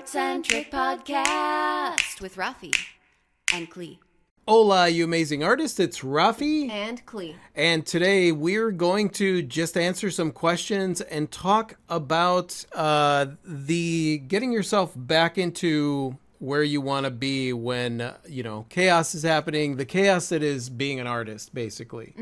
Art-Centric Podcast with Rafi and Klee. Hola, you amazing artists. It's Rafi. And Klee. And today we're going to just answer some questions and talk about the getting yourself back into where you want to be when, chaos is happening. The chaos that is being an artist, basically.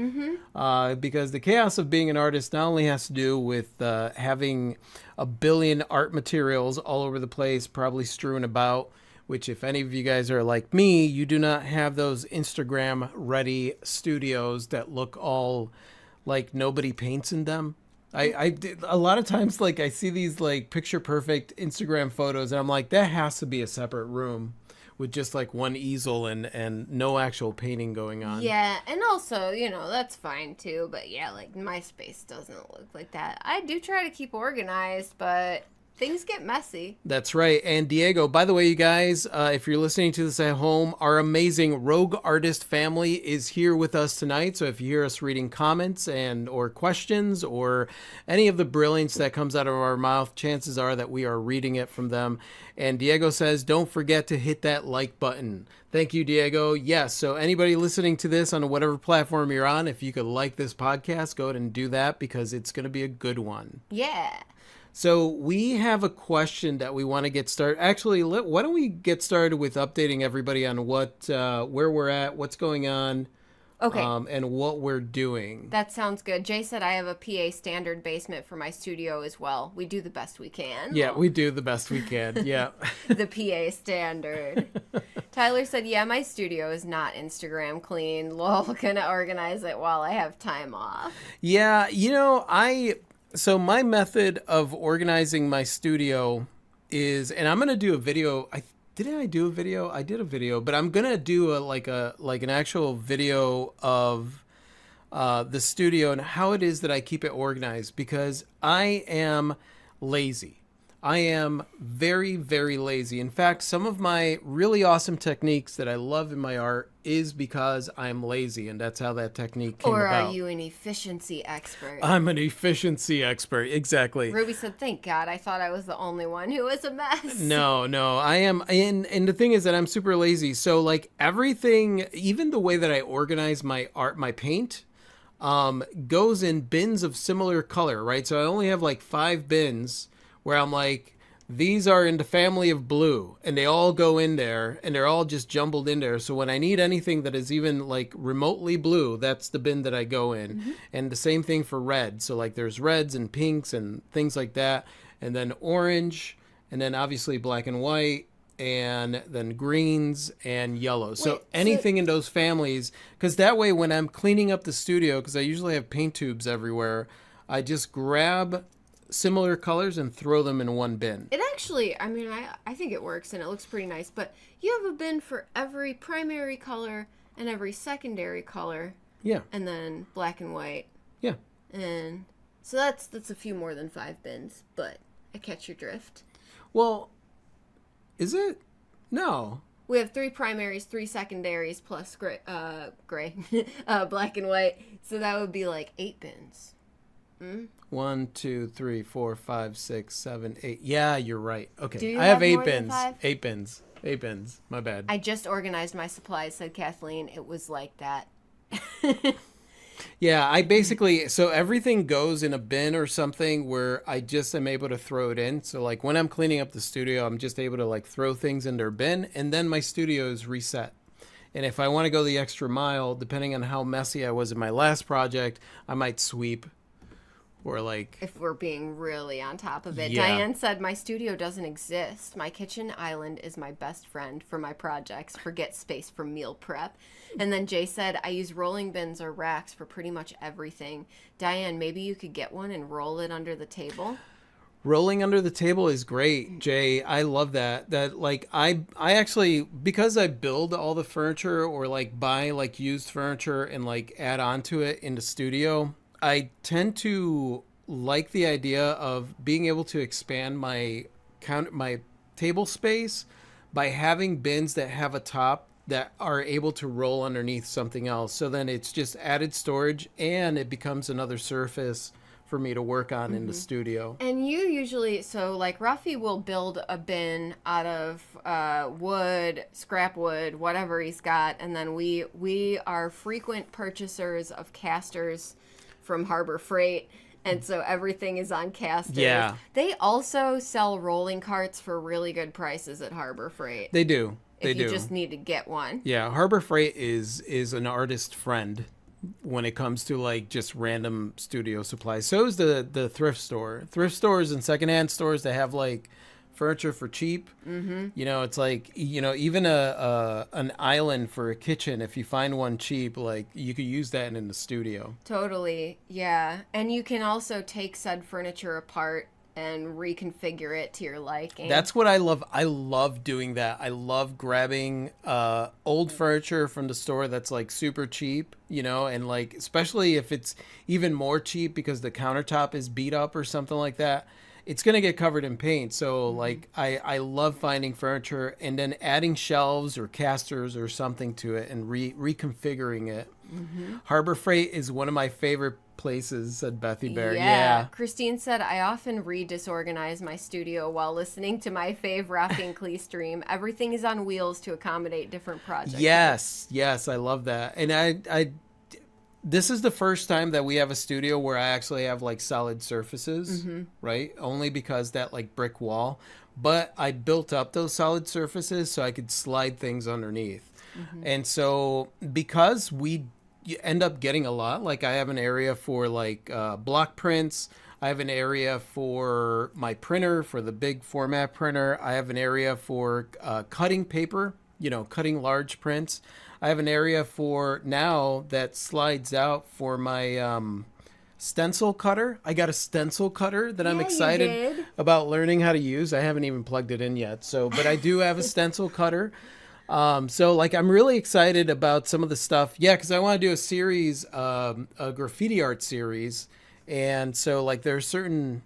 Because the chaos of being an artist not only has to do with having a billion art materials all over the place, probably strewn about, which if any of you guys are like me, you do not have those Instagram ready studios that look all like nobody paints in them. I did a lot of times, like I see these like picture perfect Instagram photos and I'm like, that has to be a separate room with just like one easel and no actual painting going on. Yeah, and also, that's fine too, but yeah, like my space doesn't look like that. I do try to keep organized, but things get messy. That's right. And Diego, by the way, you guys, if you're listening to this at home, our amazing Rogue Artist family is here with us tonight. So if you hear us reading comments or questions or any of the brilliance that comes out of our mouth, chances are that we are reading it from them. And Diego says, don't forget to hit that like button. Thank you, Diego. Yes. So anybody listening to this on whatever platform you're on, if you could like this podcast, go ahead and do that because it's going to be a good one. Yeah. So we have a question that we want to get started. Actually, why don't we get started with updating everybody on where we're at, what's going on, okay, and what we're doing. That sounds good. Jay said I have a PA standard basement for my studio as well. We do the best we can. Yeah, we do the best we can. Yeah. The PA standard. Tyler said, yeah, my studio is not Instagram clean. Lol, gonna organize it while I have time off. Yeah, So my method of organizing my studio is, and I'm going to do a video. Did I do a video? I did a video, but I'm going to do an actual video of the studio and how it is that I keep it organized because I am lazy. I am very, very lazy. In fact, some of my really awesome techniques that I love in my art is because I'm lazy, and that's how that technique came about. Or are you an efficiency expert? I'm an efficiency expert, exactly. Ruby said, thank God, I thought I was the only one who was a mess. No, I am, and the thing is that I'm super lazy, so like everything, even the way that I organize my art, my paint, goes in bins of similar color, right? So I only have like 5 bins where I'm like, these are in the family of blue, and they all go in there, and they're all just jumbled in there. So when I need anything that is even like remotely blue, that's the bin that I go in. Mm-hmm. And the same thing for red. So like there's reds and pinks and things like that, and then orange, and then obviously black and white, and then greens and yellow. So anything in those families, because that way when I'm cleaning up the studio, because I usually have paint tubes everywhere, I just grab similar colors and throw them in one bin. It actually, I think it works and it looks pretty nice, but you have a bin for every primary color and every secondary color. Yeah. And then black and white. Yeah. And so that's a few more than 5 bins, but I catch your drift. Well, is it? No. We have 3 primaries, 3 secondaries, plus gray, black and white. So that would be like 8 bins. 1, 2, 3, 4, 5, 6, 7, 8. Yeah, you're right. Okay. I have have 8 more than bins. 5? 8 bins. 8 bins. My bad. I just organized my supplies, said Kathleen. It was like that. Yeah, I basically, so everything goes in a bin or something where I just am able to throw it in. So like when I'm cleaning up the studio, I'm just able to like throw things in their bin, and then my studio is reset. And if I want to go the extra mile, depending on how messy I was in my last project, I might sweep. Or like, if we're being really on top of it. Yeah. Diane said, my studio doesn't exist. My kitchen island is my best friend for my projects. Forget space for meal prep. And then Jay said, I use rolling bins or racks for pretty much everything. Diane, maybe you could get one and roll it under the table. Rolling under the table is great, Jay. I love that. That like I actually, because I build all the furniture or like buy like used furniture and like add on to it in the studio, I tend to like the idea of being able to expand my table space by having bins that have a top that are able to roll underneath something else. So then it's just added storage and it becomes another surface for me to work on in the studio. And you usually, so like Ruffy will build a bin out of wood, scrap wood, whatever he's got, and then we are frequent purchasers of casters from Harbor Freight, and so everything is on casters. Yeah. They also sell rolling carts for really good prices at Harbor Freight. They do. They if you do. just need to get one. Yeah, Harbor Freight is an artist friend when it comes to like just random studio supplies. So is the thrift store. Thrift stores and secondhand stores that have like furniture for cheap. Mm-hmm. You know, it's like, you know, even an island for a kitchen, if you find one cheap, like you could use that in the studio. Totally, yeah. And you can also take said furniture apart and reconfigure it to your liking. That's what I love. I love doing that. I love grabbing old furniture from the store that's like super cheap, you know, and like especially if it's even more cheap because the countertop is beat up or something like that. It's going to get covered in paint. So like I love finding furniture and then adding shelves or casters or something to it and reconfiguring it. Mm-hmm. Harbor Freight is one of my favorite places, said Bethy Bear. Yeah. Christine said, I often disorganize my studio while listening to my fave Rafi and Klee stream. Everything is on wheels to accommodate different projects. Yes, I love that. And I this is the first time that we have a studio where I actually have like solid surfaces, right? Only because that like brick wall. But I built up those solid surfaces so I could slide things underneath. And so because you end up getting a lot, like I have an area for like block prints. I have an area for my printer, for the big format printer. I have an area for cutting paper, you know, cutting large prints. I have an area for now that slides out for my stencil cutter. I got a stencil cutter that I'm excited about learning how to use. I haven't even plugged it in yet. So, but I do have a stencil cutter. So like I'm really excited about some of the stuff. Yeah, because I want to do a series, a graffiti art series. And so like there are certain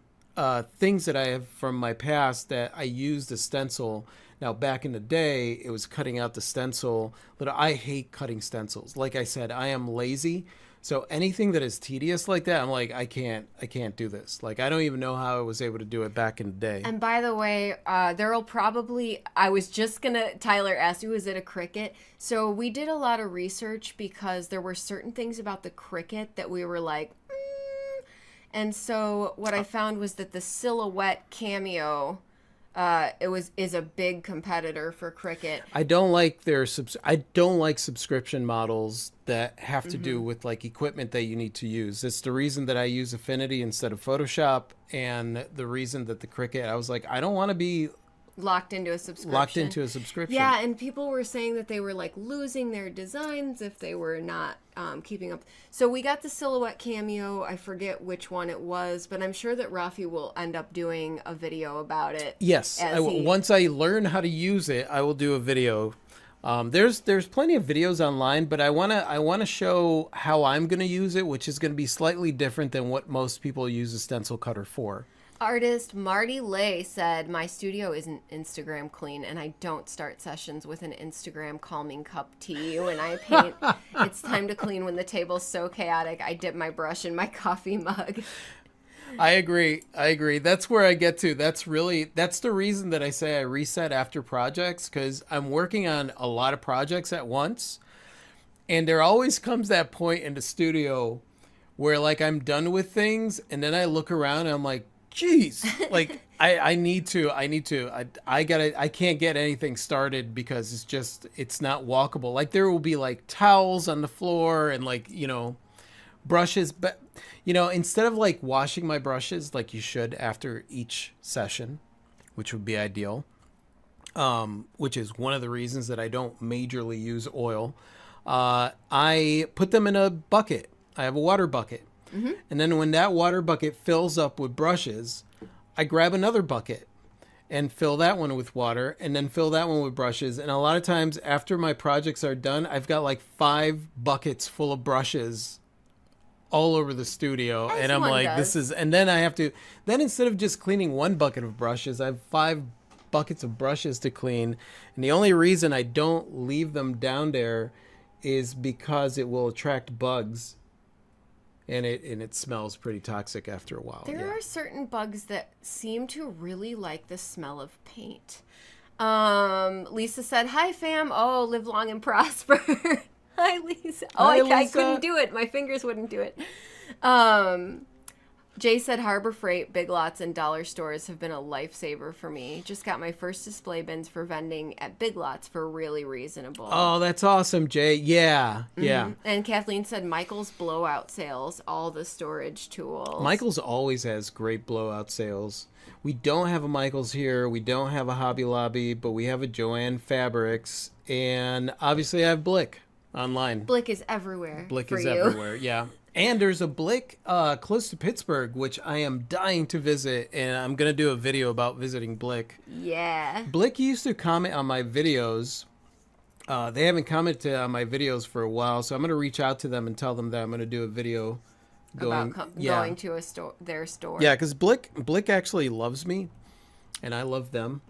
things that I have from my past that I used a stencil. Now, back in the day, it was cutting out the stencil. But I hate cutting stencils. Like I said, I am lazy. So anything that is tedious like that, I'm like, I can't do this. Like, I don't even know how I was able to do it back in the day. And by the way, there'll probably, I was just gonna, Tyler asked you, is it a Cricut? So we did a lot of research because there were certain things about the Cricut that we were like, And so what I found was that the Silhouette Cameo, is a big competitor for Cricut. I don't like I don't like subscription models that have to do with like equipment that you need to use. It's the reason that I use Affinity instead of Photoshop, and the reason that the Cricut, I was like, I don't want to be locked into a subscription. Yeah, and people were saying that they were like losing their designs if they were not keeping up. So we got the Silhouette Cameo. I forget which one it was, but I'm sure that Rafi will end up doing a video about it. Yes, once I learn how to use it, I will do a video. There's plenty of videos online, but I wanna show how I'm gonna use it, which is gonna be slightly different than what most people use a stencil cutter for. Artist Marty Lay said, my studio isn't Instagram clean, and I don't start sessions with an Instagram calming cup tea when I paint. It's time to clean when the table's so chaotic. I dip my brush in my coffee mug. I agree. That's where I get to. That's the reason that I say I reset after projects, because I'm working on a lot of projects at once. And there always comes that point in the studio where like I'm done with things, and then I look around and I'm like, geez, like I can't get anything started because it's not walkable. Like there will be like towels on the floor and like, you know, brushes, but you know, instead of like washing my brushes like you should after each session, which would be ideal, which is one of the reasons that I don't majorly use oil, I put them in a bucket. I have a water bucket. Mm-hmm. And then when that water bucket fills up with brushes, I grab another bucket and fill that one with water, and then fill that one with brushes. And a lot of times after my projects are done, I've got like 5 buckets full of brushes all over the studio. And I'm like, and then I have to, then instead of just cleaning 1 bucket of brushes, I have 5 buckets of brushes to clean. And the only reason I don't leave them down there is because it will attract bugs. and it smells pretty toxic after a while. There yeah. are certain bugs that seem to really like the smell of paint. Lisa said, "Hi fam. Oh, live long and prosper." Hi Lisa. Oh, Hi, I Lisa. couldn't do it. My fingers wouldn't do it. Jay said, "Harbor Freight, Big Lots, and dollar stores have been a lifesaver for me. Just got my first display bins for vending at Big Lots for really reasonable." Oh, that's awesome, Jay. Yeah, yeah. And Kathleen said, "Michael's blowout sales, all the storage tools." Michael's always has great blowout sales. We don't have a Michael's here. We don't have a Hobby Lobby, but we have a Joann Fabrics, and obviously I have Blick online. Blick is everywhere. Blick for is you. everywhere. Yeah. And there's a Blick close to Pittsburgh, which I am dying to visit, and I'm going to do a video about visiting Blick. Yeah. Blick used to comment on my videos. They haven't commented on my videos for a while, so I'm going to reach out to them and tell them that I'm going to do a video About going to their store. Yeah, because Blick actually loves me, and I love them.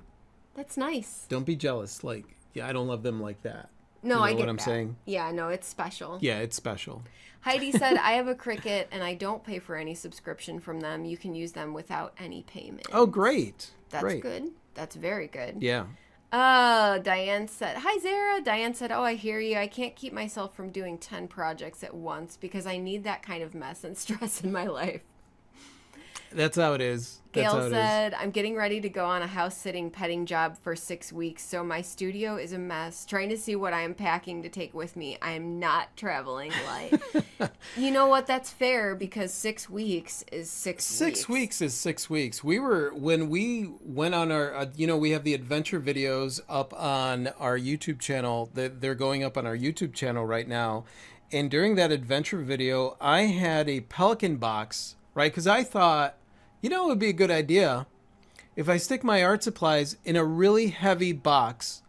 That's nice. Don't be jealous. Like, yeah, I don't love them like that. No, You know I get what I'm that. saying? Yeah, no, it's special. Yeah, it's special. Heidi said, "I have a Cricut and I don't pay for any subscription from them. You can use them without any payment." Oh, great. That's great. good. That's very good. Yeah. Diane said, "Hi, Zara." Diane said, "Oh, I hear you. I can't keep myself from doing 10 projects at once because I need that kind of mess and stress in my life." That's how it is. That's how Gail it is. said, "I'm getting ready to go on a house sitting petting job for 6 weeks, so my studio is a mess. Trying to see what I am packing to take with me. I am not traveling light." You know what? That's fair because 6 weeks is 6 weeks. 6 weeks is 6 weeks. When we went on our, we have the adventure videos up on our YouTube channel. They're going up on our YouTube channel right now. And during that adventure video, I had a Pelican box, right? Because I thought, it would be a good idea if I stick my art supplies in a really heavy box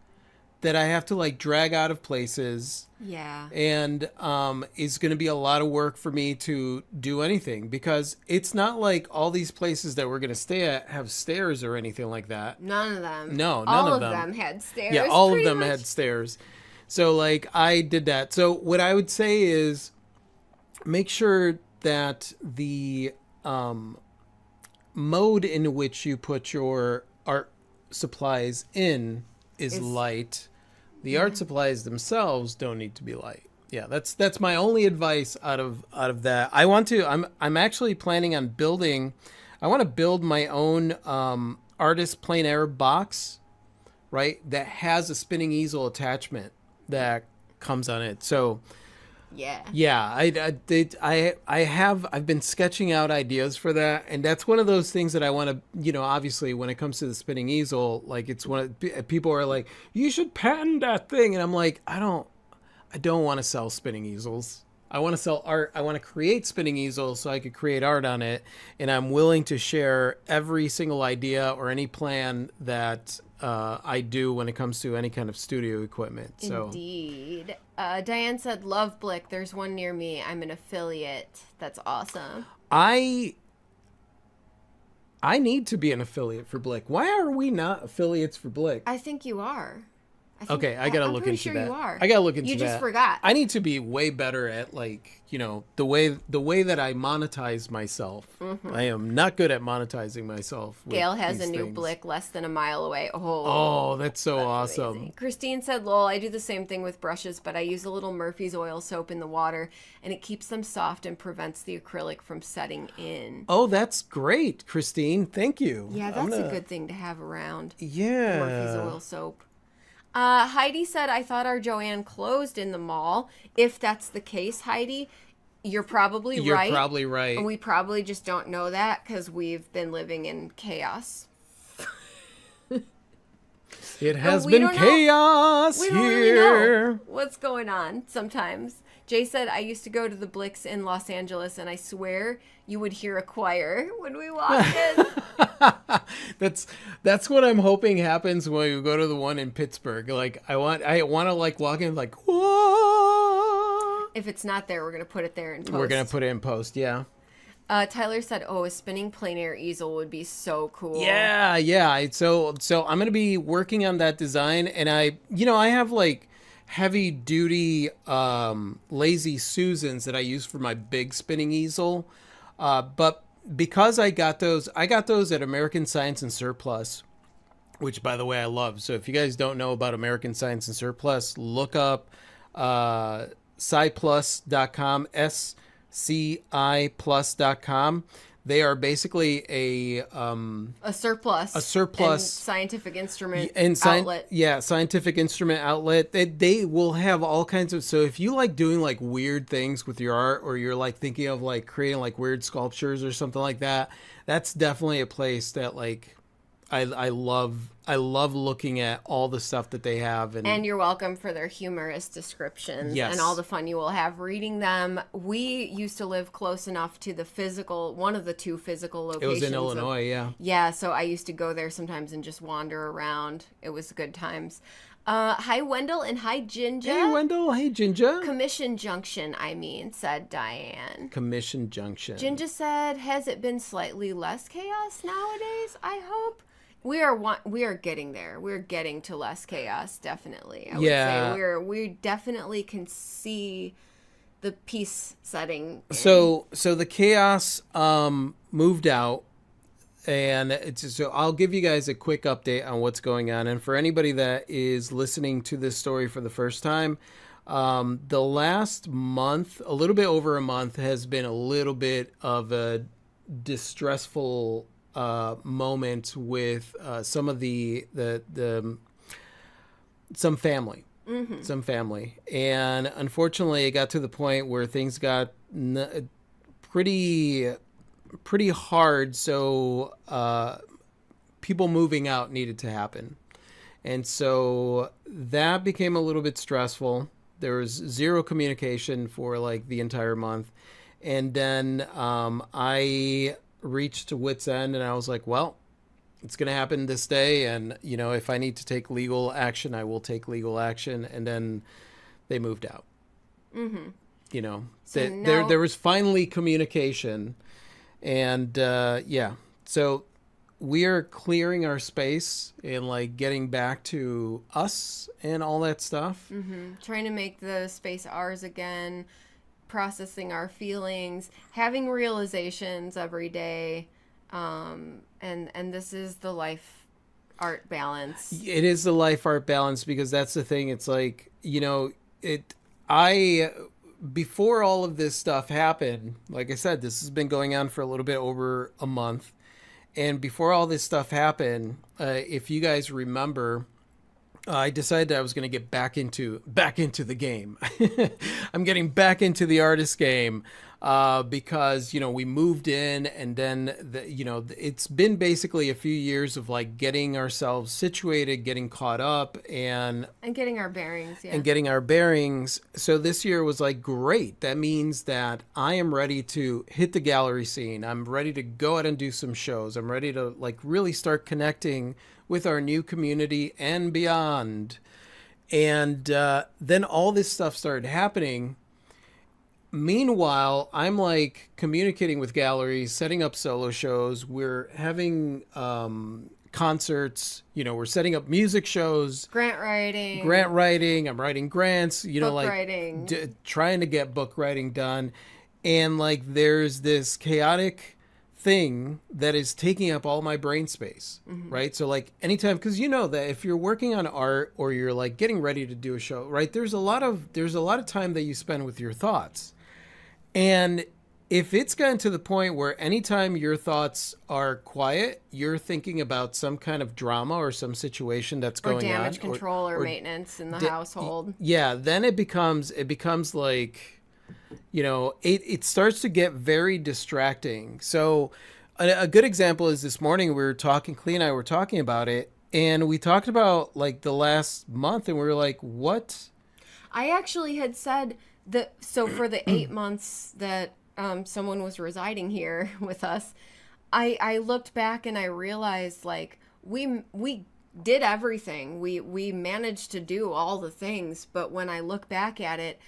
that I have to like drag out of places. Yeah. And it's going to be a lot of work for me to do anything because it's not like all these places that we're going to stay at have stairs or anything like that. None of them. No, none all of of them. them had stairs. Yeah, all of pretty them much. had stairs. So like I did that. So what I would say is make sure that the mode in which you put your art supplies in is light. The art supplies themselves don't need to be light. Yeah, that's my only advice out of that. I'm actually planning on building. I want to build my own artist plein air box, right? That has a spinning easel attachment that comes on it. So Yeah. I've been sketching out ideas for that, and that's one of those things that I want to, obviously when it comes to the spinning easel, like it's people are like, you should patent that thing, and I'm like, I don't want to sell spinning easels. I want to sell art. I want to create spinning easels so I could create art on it, and I'm willing to share every single idea or any plan that I do when it comes to any kind of studio equipment. So Indeed. Diane said, "Love Blick. There's one near me. I'm an affiliate." That's awesome. I need to be an affiliate for Blick. Why are we not affiliates for Blick? I think you are. Okay, I gotta I'm look pretty into sure that. You are. I gotta look into that. You just forgot. I need to be way better at the way that I monetize myself. I am not good at monetizing myself. with Gail has a these new things. Blick less than a mile away. Oh, that's so awesome. Amazing. Christine said, "Lol, I do the same thing with brushes, but I use a little Murphy's oil soap in the water, and it keeps them soft and prevents the acrylic from setting in." Oh, that's great, Christine. Thank you. Yeah, that's a good thing to have around. Yeah. Murphy's oil soap. Heidi said, "I thought our Joann closed in the mall." If that's the case, Heidi, you're probably You're right. probably right. We probably just don't know that because we've been living in chaos. It has we been don't know. chaos We don't here. really know what's going on sometimes. Jay said, "I used to go to the Blicks in Los Angeles, and I swear you would hear a choir when we walked in." That's what I'm hoping happens when we go to the one in Pittsburgh. Like I want to like walk in like, whoa. If it's not there, we're going to put it there in post. We're gonna put it in post. Yeah. Tyler said, "Oh, a spinning plein air easel would be so cool." Yeah. So I'm gonna be working on that design, and I have like heavy duty Lazy Susans that I use for my big spinning easel. But because I got those at American Science and Surplus, which by the way I love. So if you guys don't know about American Science and Surplus, look up sciplus.com, sciplus.com. They are basically A surplus. a surplus and scientific instrument and outlet. yeah, scientific instrument outlet. They will have all kinds of, so if you like doing like weird things with your art, or you're like thinking of like creating like weird sculptures or something like that, that's definitely a place that like I love looking at all the stuff that they have. And you're welcome for their humorous descriptions Yes. and all the fun you will have reading them. We used to live close enough to the physical, one of the two physical it locations. was in Illinois, yeah. Yeah, so I used to go there sometimes and just wander around. It was good times. Hi, Wendell, and hi, Ginger. Hey Wendell, hey Ginger. Commission Junction, I mean, said Diane. Commission Junction. Ginger said, has it been slightly less chaos nowadays? I hope. We are getting there. We're getting to less chaos, definitely. I would Yeah. say we definitely can see the peace setting in. So the chaos moved out, and so I'll give you guys a quick update on what's going on. And for anybody that is listening to this story for the first time, the last month, a little bit over a month, has been a little bit of a distressful moment with some of the some family. Some family, and unfortunately it got to the point where things got pretty hard, so people moving out needed to happen, and so that became a little bit stressful. There was zero communication for like the entire month, and then I reached wit's end, and I was like, well, it's going to happen this day, and you know, if I need to take legal action, I will take legal action. And then they moved out. You know, So there was finally communication, and yeah, so we are clearing our space and like getting back to us and all that stuff. Trying to make the space ours again, processing our feelings, having realizations every day, and this is the life art balance. It is the life art balance, because that's the thing. It's like, you know, I before all of this stuff happened, like I said, this has been going on for a little bit over a month, and before all this stuff happened, if you guys remember, I decided I was going to get back into the game. I'm getting back into the artist game because, you know, we moved in, and then it's been basically a few years of like getting ourselves situated, getting caught up, and getting our bearings. Yeah. and getting our bearings. So this year was like, great. That means that I am ready to hit the gallery scene. I'm ready to go out and do some shows. I'm ready to like really start connecting with our new community and beyond. And then all this stuff started happening. Meanwhile, I'm like communicating with galleries, setting up solo shows. We're having concerts, you know, we're setting up music shows. Grant writing. I'm writing grants, you know, Book like writing. trying to get book writing done. And like there's this chaotic thing that is taking up all my brain space, right? So like anytime, because you know that if you're working on art or you're like getting ready to do a show, right, there's a lot of time that you spend with your thoughts. And if it's gotten to the point where anytime your thoughts are quiet, you're thinking about some kind of drama or some situation that's or going on, damage control or maintenance in the household. yeah, then it becomes like, you know, it starts to get very distracting. So a good example is this morning Clea and I were talking about it, and we talked about like the last month, and we were like, what? I actually had said that, so for the 8 months that someone was residing here with us, I looked back and I realized like we did everything. We managed to do all the things, but when I look back at it,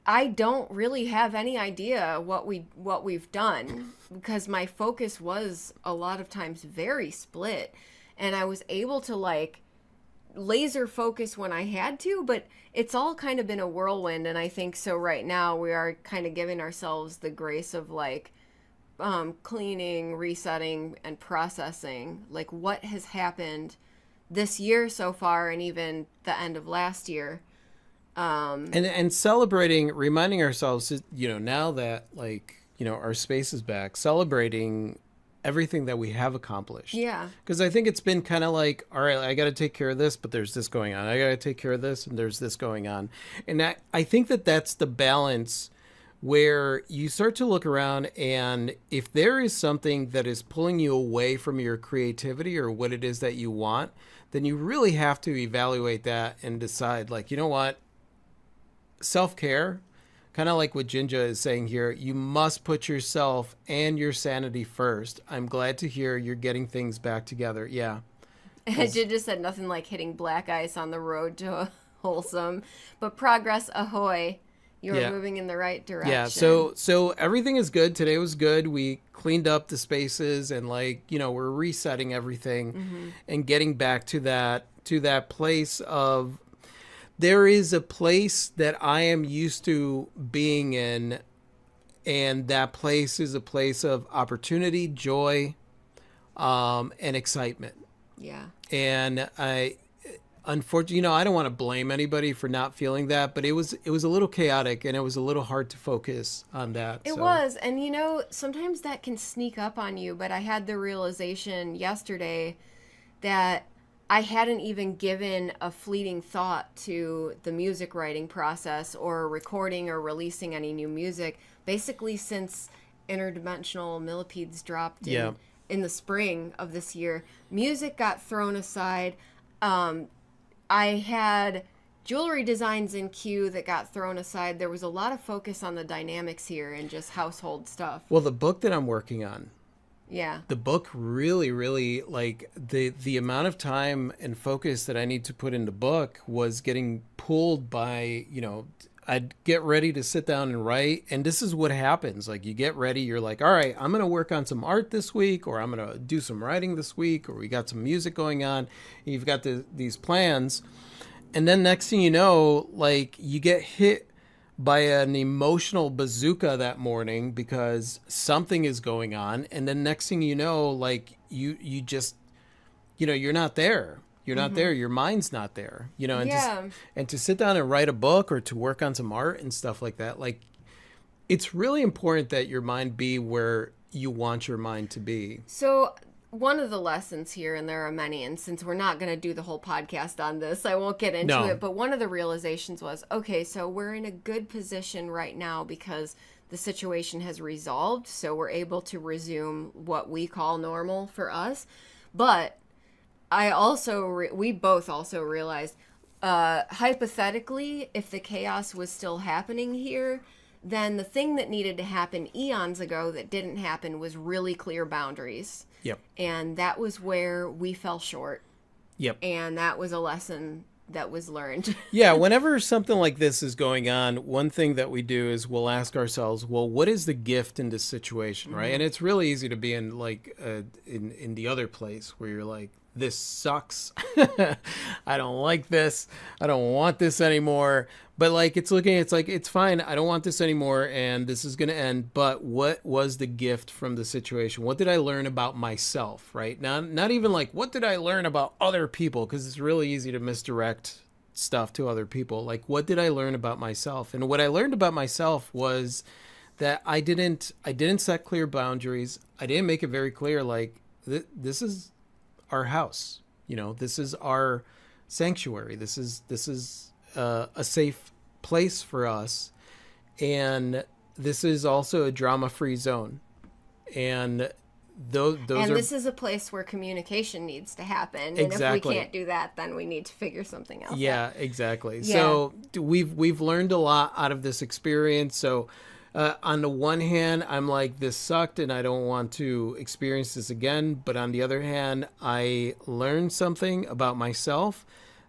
I don't really have any idea what we've done, because my focus was a lot of times very split, and I was able to like laser focus when I had to, but it's all kind of been a whirlwind. And I think so right now we are kind of giving ourselves the grace of like cleaning, resetting, and processing like what has happened this year so far and even the end of last year. And celebrating, reminding ourselves, now that like, our space is back, celebrating everything that we have accomplished. Yeah. Because I think it's been kind of like, all right, I got to take care of this, but there's this going on. I got to take care of this, and there's this going on. And I think that that's the balance where you start to look around, and if there is something that is pulling you away from your creativity or what it is that you want, then you really have to evaluate that and decide, like, you know what? Self-care, kind of like what Jinja is saying here, you must put yourself and your sanity first. I'm glad to hear you're getting things back together. Yeah. Jinja said nothing like hitting black ice on the road to wholesome, but progress ahoy. You're moving in the right direction. Yeah, so everything is good. Today was good. We cleaned up the spaces and we're resetting everything and getting back to that place of, there is a place that I am used to being in, and that place is a place of opportunity, joy, and excitement. Yeah. And unfortunately, I don't want to blame anybody for not feeling that, but it was a little chaotic, and it was a little hard to focus on that. It was, and sometimes that can sneak up on you, but I had the realization yesterday that I hadn't even given a fleeting thought to the music writing process or recording or releasing any new music, basically since Interdimensional Millipedes dropped in the spring of this year. Music got thrown aside. I had jewelry designs in queue that got thrown aside. There was a lot of focus on the dynamics here and just household stuff. Well, the book that I'm working on, yeah, the book really, really, like, the amount of time and focus that I need to put in the book was getting pulled by, I'd get ready to sit down and write. And this is what happens. Like, you get ready, you're like, all right, I'm going to work on some art this week, or I'm going to do some writing this week, or we got some music going on. You've got these plans. And then next thing you know, like, you get hit by an emotional bazooka that morning because something is going on. And then next thing you know, like, you just, you're not there. You're not there. Your mind's not there, and to sit down and write a book or to work on some art and stuff like that. Like, it's really important that your mind be where you want your mind to be. So one of the lessons here, and there are many, and since we're not going to do the whole podcast on this, I won't get into it, but one of the realizations was, okay, so we're in a good position right now because the situation has resolved, so we're able to resume what we call normal for us. But we both also realized, hypothetically, if the chaos was still happening here, then the thing that needed to happen eons ago that didn't happen was really clear boundaries. Yep. And that was where we fell short. Yep. And that was a lesson that was learned. Yeah, whenever something like this is going on, one thing that we do is we'll ask ourselves, well, what is the gift in this situation, right? And it's really easy to be in, like, in the other place where you're like, this sucks. I don't like this. I don't want this anymore. But like, it's like, it's fine. I don't want this anymore. And this is going to end. But what was the gift from the situation? What did I learn about myself? Right. Not even like, what did I learn about other people? Because it's really easy to misdirect stuff to other people. Like, what did I learn about myself? And what I learned about myself was that I didn't set clear boundaries. I didn't make it very clear. Like, this is our house, this is our sanctuary. This is a safe place for us. And this is also a drama-free zone. And this is a place where communication needs to happen. Exactly. And if we can't do that, then we need to figure something else out. Yeah, exactly. Yeah. So we've learned a lot out of this experience. So on the one hand, I'm like, this sucked and I don't want to experience this again. But on the other hand, I learned something about myself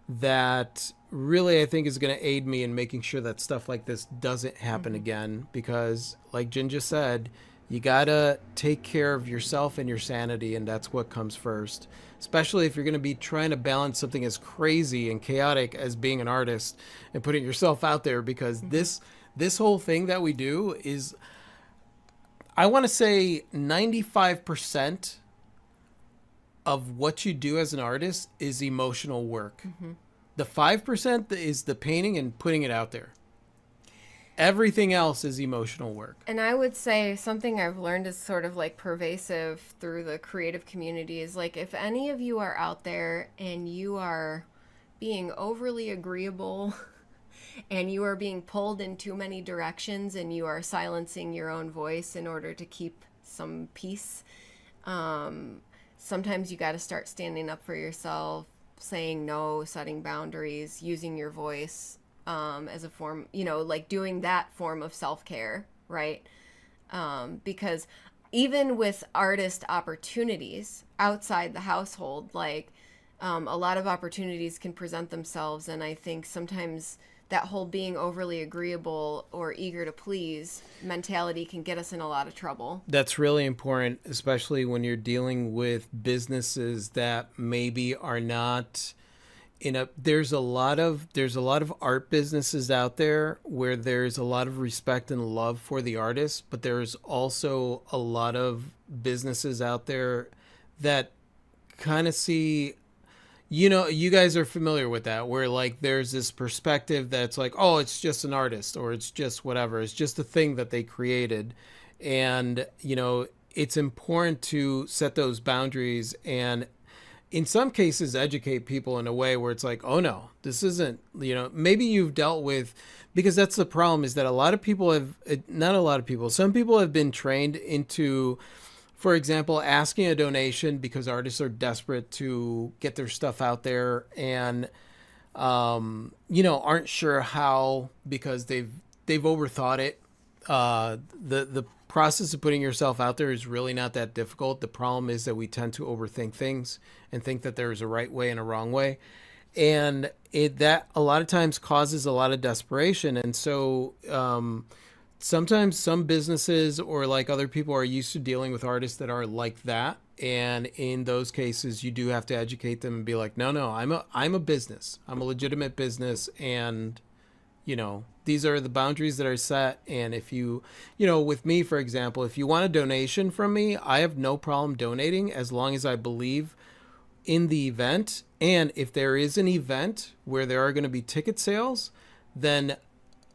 that really I think is going to aid me in making sure that stuff like this doesn't happen again. Because like Jen just said, You gotta take care of yourself and your sanity, and that's what comes first. Especially if you're going to be trying to balance something as crazy and chaotic as being an artist and putting yourself out there, because this whole thing that we do is, I want to say 95% of what you do as an artist is emotional work. The 5% is the painting and putting it out there. Everything else is emotional work. And I would say something I've learned is sort of like pervasive through the creative community is like, if any of you are out there and you are being overly agreeable and you are being pulled in too many directions and you are silencing your own voice in order to keep some peace, sometimes you got to start standing up for yourself, saying no, setting boundaries, using your voice as a form, like doing that form of self-care, right? Because even with artist opportunities outside the household, like a lot of opportunities can present themselves. And I think sometimes that whole being overly agreeable or eager to please mentality can get us in a lot of trouble. That's really important, especially when you're dealing with businesses that maybe are not there's a lot of art businesses out there where there's a lot of respect and love for the artist, but there's also a lot of businesses out there that kind of see, you guys are familiar with that, where like there's this perspective that's like, oh, it's just an artist, or it's just whatever, it's just a thing that they created. And it's important to set those boundaries and in some cases educate people in a way where it's like, oh no, this isn't, maybe you've dealt with, because that's the problem, is that some people have been trained into, for example, asking a donation because artists are desperate to get their stuff out there and, aren't sure how, because they've overthought it. The process of putting yourself out there is really not that difficult. The problem is that we tend to overthink things and think that there's a right way and a wrong way. And that a lot of times causes a lot of desperation. And so sometimes some businesses or like other people are used to dealing with artists that are like that. And in those cases, you do have to educate them and be like, no, I'm a business. I'm a legitimate business. And these are the boundaries that are set. And if with me, for example, if you want a donation from me, I have no problem donating as long as I believe in the event. And if there is an event where there are going to be ticket sales, then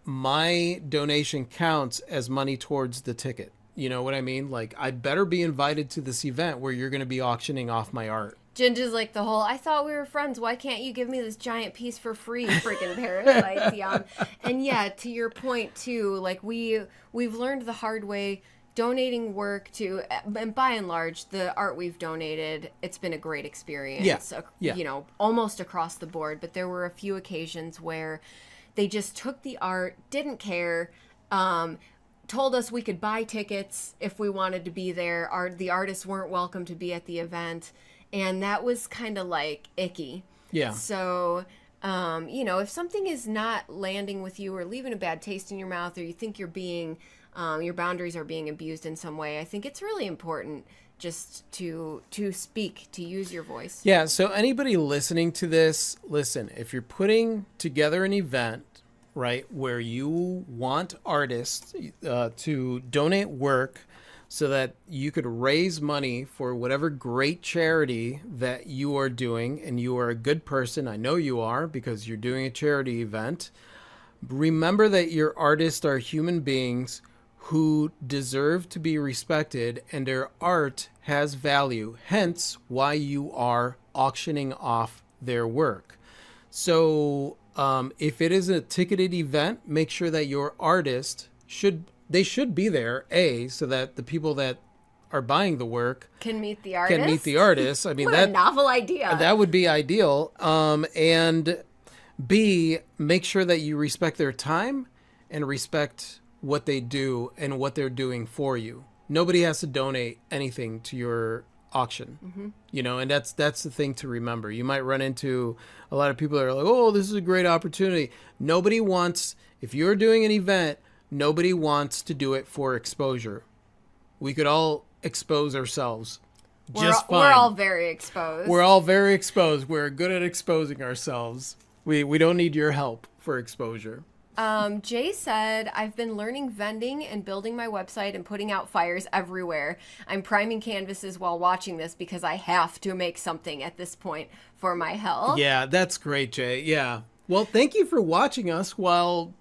my donation counts as money towards the ticket. You know what I mean? Like, I'd better be invited to this event where you're going to be auctioning off my art. Ginger's like the whole, I thought we were friends. Why can't you give me this giant piece for free? Freaking parasites. And yeah, to your point too, like we've learned the hard way, donating work to, and by and large, the art we've donated, it's been a great experience. Yeah. Almost across the board. But there were a few occasions where they just took the art, didn't care, told us we could buy tickets if we wanted to be there. The artists weren't welcome to be at the event. And that was kind of like icky. Yeah. So, if something is not landing with you or leaving a bad taste in your mouth, or you think you're being, your boundaries are being abused in some way, I think it's really important just to speak, to use your voice. Yeah. So anybody listening to this, listen, if you're putting together an event, right, where you want artists to donate work so that you could raise money for whatever great charity that you are doing, and you are a good person, I know you are, because you're doing a charity event, remember that your artists are human beings who deserve to be respected, and their art has value, hence why you are auctioning off their work. So if it is a ticketed event, make sure that your artist should be there, so that the people that are buying the work can meet the artist. I mean, what a novel idea. That would be ideal. And B, make sure that you respect their time and respect what they do and what they're doing for you. Nobody has to donate anything to your auction, and that's the thing to remember. You might run into a lot of people that are like, oh, this is a great opportunity. Nobody wants, if you're doing an event, nobody wants to do it for exposure. we could all expose ourselves We're, just fine. we're all very exposed. We're all very exposed. We're good at exposing ourselves. We don't need your help for exposure. Jay said, I've been learning vending and building my website and putting out fires everywhere. I'm priming canvases while watching this because I have to make something at this point for my health. Yeah, that's great, Jay. Yeah. Well, thank you for watching us while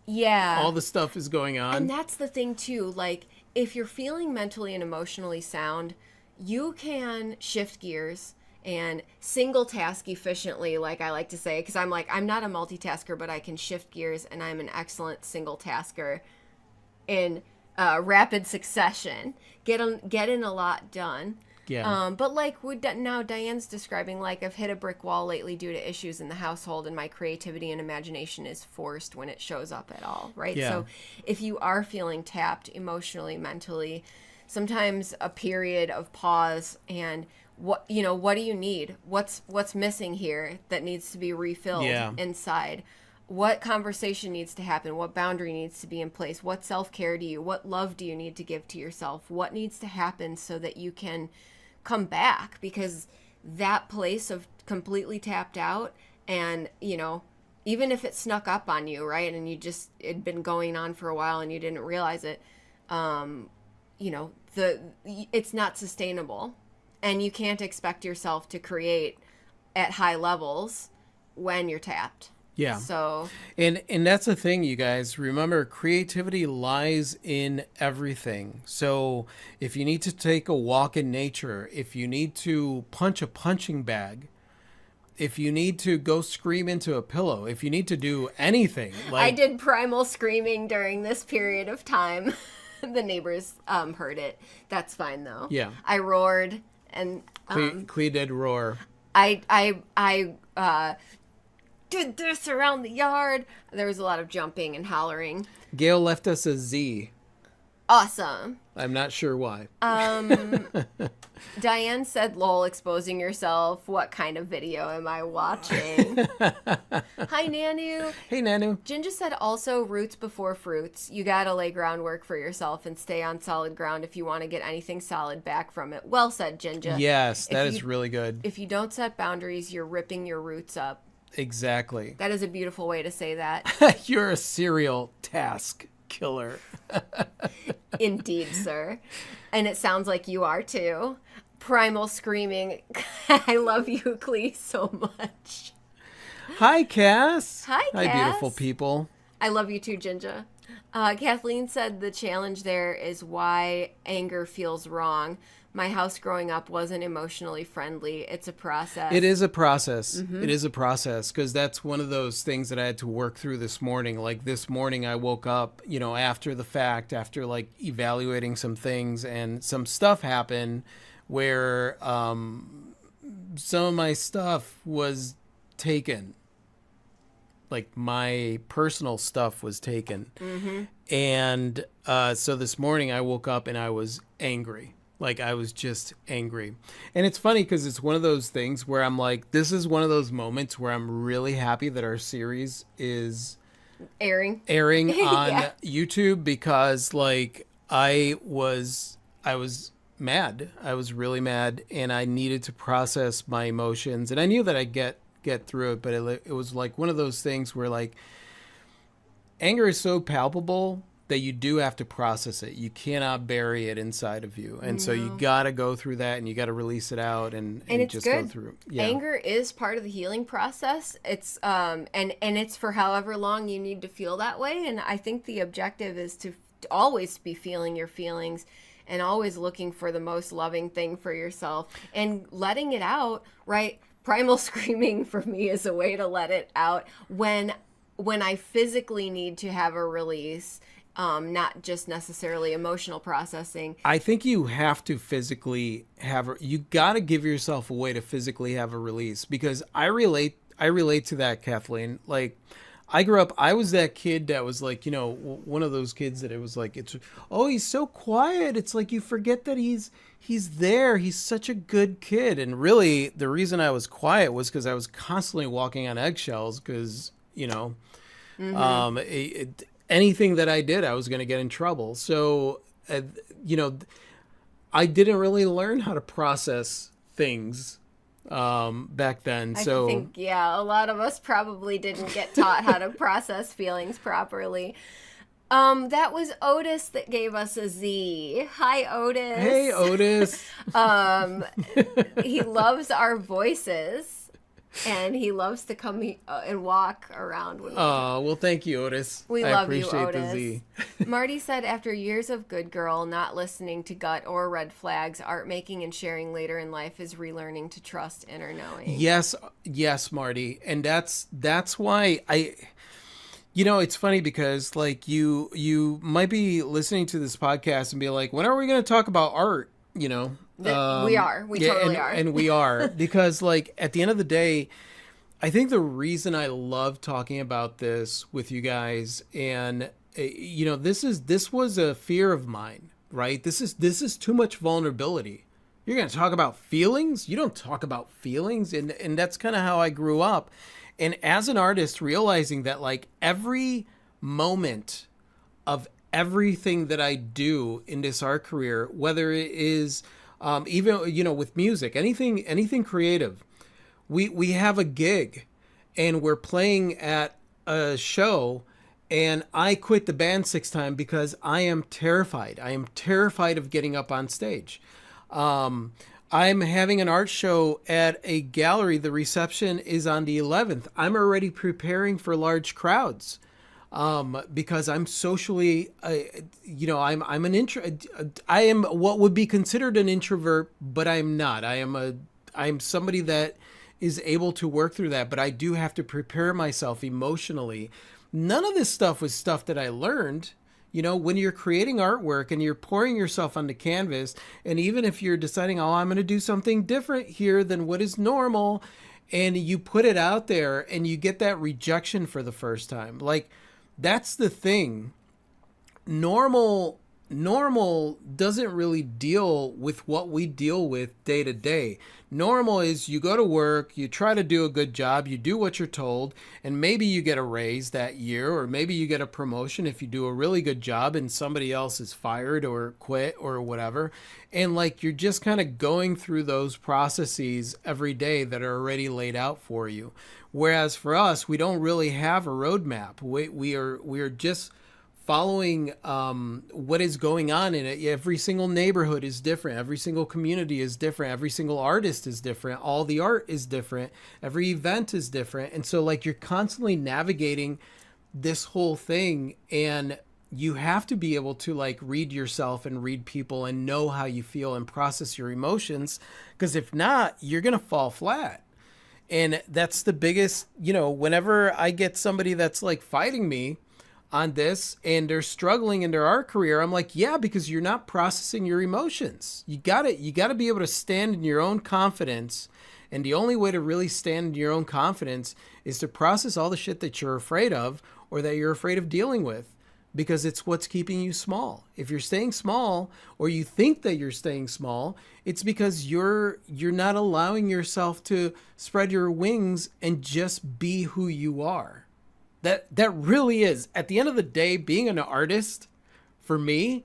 all the stuff is going on. And that's the thing, too. Like, if you're feeling mentally and emotionally sound, you can shift gears and single task efficiently, like I like to say, because I'm not a multitasker, but I can shift gears, and I'm an excellent single tasker in rapid succession. Get in a lot done. Yeah. But like now Diane's describing, like, I've hit a brick wall lately due to issues in the household, and my creativity and imagination is forced when it shows up at all, right? Yeah. So if you are feeling tapped emotionally, mentally, sometimes a period of pause and what do you need? What's missing here that needs to be refilled inside? What conversation needs to happen? What boundary needs to be in place? What self-care do you? What love do you need to give to yourself? What needs to happen so that you can come back? Because that place of completely tapped out, and even if it snuck up on you, right, and it'd been going on for a while and you didn't realize it, it's not sustainable. And you can't expect yourself to create at high levels when you're tapped. Yeah. So and that's the thing, you guys. Remember, creativity lies in everything. So if you need to take a walk in nature, if you need to punch a punching bag, if you need to go scream into a pillow, if you need to do anything, like I did primal screaming during this period of time. The neighbors heard it. That's fine though. Yeah. I roared. And Clea did roar. I did this around the yard. There was a lot of jumping and hollering. Gail left us a Z. Awesome. I'm not sure why. Diane said, lol, exposing yourself. What kind of video am I watching? Hi, Nanu. Hey, Nanu. Ginger said also roots before fruits. You gotta lay groundwork for yourself and stay on solid ground if you want to get anything solid back from it. Well said, Ginger. Yes, that is really good. If you don't set boundaries, you're ripping your roots up. Exactly. That is a beautiful way to say that. You're a serial task killer. Indeed, sir. And it sounds like you are too. Primal screaming. I love you, Clee, so much. Hi, Cass. Hi, Cass. Hi, beautiful people. I love you too, Ginger. Kathleen said the challenge there is why anger feels wrong. My house growing up wasn't emotionally friendly. It's a process. It is a process. Mm-hmm. It is a process, because that's one of those things that I had to work through this morning. Like this morning I woke up, after the fact, after like evaluating some things, and some stuff happened where some of my stuff was taken. Like my personal stuff was taken. Mm-hmm. And so this morning I woke up and I was angry. Like, I was just angry. And it's funny because it's one of those things where I'm like, this is one of those moments where I'm really happy that our series is airing on YouTube, because like I was mad. I was really mad, and I needed to process my emotions, and I knew that I'd get through it, but it was like one of those things where like anger is so palpable that you do have to process it. You cannot bury it inside of you. And so you got to go through that, and you got to release it out and just good. Go through. Yeah. Anger is part of the healing process. It's and it's for however long you need to feel that way. And I think the objective is to always be feeling your feelings and always looking for the most loving thing for yourself and letting it out, right? Primal screaming for me is a way to let it out when I physically need to have a release. Not just necessarily emotional processing. I think you have to physically you got to give yourself a way to physically have a release, because I relate to that, Kathleen. Like, I grew up, I was that kid that was like, one of those kids that it was like, he's so quiet. It's like, you forget that he's there. He's such a good kid. And really the reason I was quiet was because I was constantly walking on eggshells, because, anything that I did, I was going to get in trouble. So I didn't really learn how to process things back then. I So think, yeah, a lot of us probably didn't get taught how to process feelings properly. That was Otis that gave us a Z. Hi, Otis. hey, Otis. He loves our voices, and he loves to come and walk around. Oh, well, thank you, Otis. We I love you, appreciate Otis. the Z. Marty said, after years of Good Girl, not listening to gut or red flags, art making and sharing later in life is relearning to trust inner knowing. Yes, Marty, and that's why it's funny because like you might be listening to this podcast and be like, when are we going to talk about art? We are. We totally are. And we are because like at the end of the day, I think the reason I love talking about this with you guys, and this was a fear of mine, right? This is too much vulnerability. You're going to talk about feelings? You don't talk about feelings, and that's kind of how I grew up. And as an artist, realizing that like every moment of everything that I do in this art career, whether it is even with music, anything creative, we have a gig and we're playing at a show, and I quit the band 6 times because I am terrified. I am terrified of getting up on stage. I'm having an art show at a gallery. The reception is on the 11th. I'm already preparing for large crowds because I'm socially, I'm I am what would be considered an introvert, but I'm not. I'm somebody that is able to work through that, but I do have to prepare myself emotionally. None of this stuff was stuff that I learned. When you're creating artwork and you're pouring yourself onto canvas, and even if you're deciding, oh, I'm going to do something different here than what is normal, and you put it out there and you get that rejection for the first time, like that's the thing. Normal doesn't really deal with what we deal with day to day. Normal is you go to work, you try to do a good job, you do what you're told, and maybe you get a raise that year, or maybe you get a promotion if you do a really good job and somebody else is fired or quit or whatever. And like you're just kind of going through those processes every day that are already laid out for you. Whereas for us, we don't really have a roadmap. We are just following what is going on in it. Every single neighborhood is different. Every single community is different. Every single artist is different. All the art is different. Every event is different. And so like you're constantly navigating this whole thing, and you have to be able to like read yourself and read people and know how you feel and process your emotions, because if not, you're going to fall flat. And that's the biggest, whenever I get somebody that's like fighting me on this and they're struggling in their art career, I'm like, yeah, because you're not processing your emotions. You got to be able to stand in your own confidence. And the only way to really stand in your own confidence is to process all the shit that you're afraid of or that you're afraid of dealing with, because it's what's keeping you small. If you're staying small, or you think that you're staying small, it's because you're not allowing yourself to spread your wings and just be who you are. That really is, at the end of the day, being an artist for me